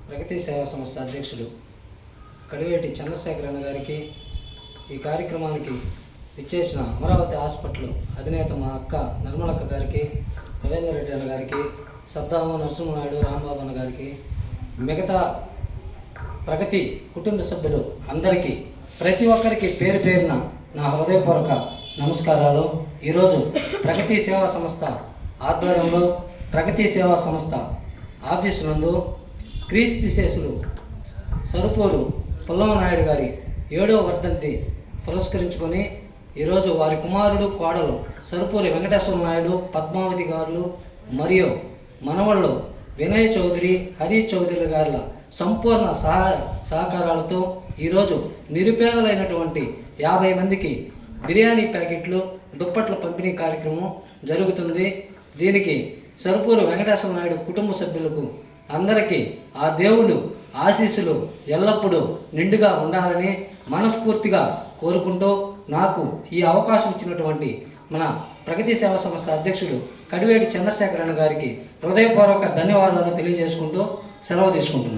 ప్రగతి సేవా సంస్థ అధ్యక్షుడు కడివేటి చంద్రశేఖర్ అన్న గారికి, ఈ కార్యక్రమానికి విచ్చేసిన అమరావతి హాస్పిటల్ అధినేత మా అక్క నిర్మలక్క గారికి, రవీందర్ రెడ్డి అన్న గారికి, సద్దాము నరసింహనాయుడు, రాంబాబు అన్న గారికి, మిగతా ప్రగతి కుటుంబ సభ్యులు అందరికీ, ప్రతి ఒక్కరికి పేరు పేరున నా హృదయపూర్వక నమస్కారాలు. ఈరోజు ప్రగతి సేవా సంస్థ ఆధ్వర్యంలో ప్రగతి సేవా సంస్థ ఆఫీసు నందు క్రీస్తు శేషులు సరుపూరు పుల్లమనాయుడు గారి 7వ వర్ధంతి పురస్కరించుకొని ఈరోజు వారి కుమారుడు, కోడలు సరుపూరి వెంకటేశ్వర నాయుడు, పద్మావతి గారులు మరియు మనవళ్ళు వినయ్ చౌదరి, హరి చౌదరి గారుల సంపూర్ణ సహాయ సహకారాలతో ఈరోజు నిరుపేదలైనటువంటి 50 మందికి బిర్యానీ ప్యాకెట్లు, దుప్పట్ల పంపిణీ కార్యక్రమం జరుగుతుంది. దీనికి సరుపూరు వెంకటేశ్వర నాయుడు కుటుంబ సభ్యులకు అందరికీ ఆ దేవుడు ఆశీస్సులు ఎల్లప్పుడూ నిండుగా ఉండాలని మనస్ఫూర్తిగా కోరుకుంటూ, నాకు ఈ అవకాశం ఇచ్చినటువంటి మన ప్రగతి సేవా సంస్థ అధ్యక్షుడు కడివేటి చంద్రశేఖర్ అన్న గారికి హృదయపూర్వక ధన్యవాదాలు తెలియజేసుకుంటూ సెలవు తీసుకుంటున్నాను.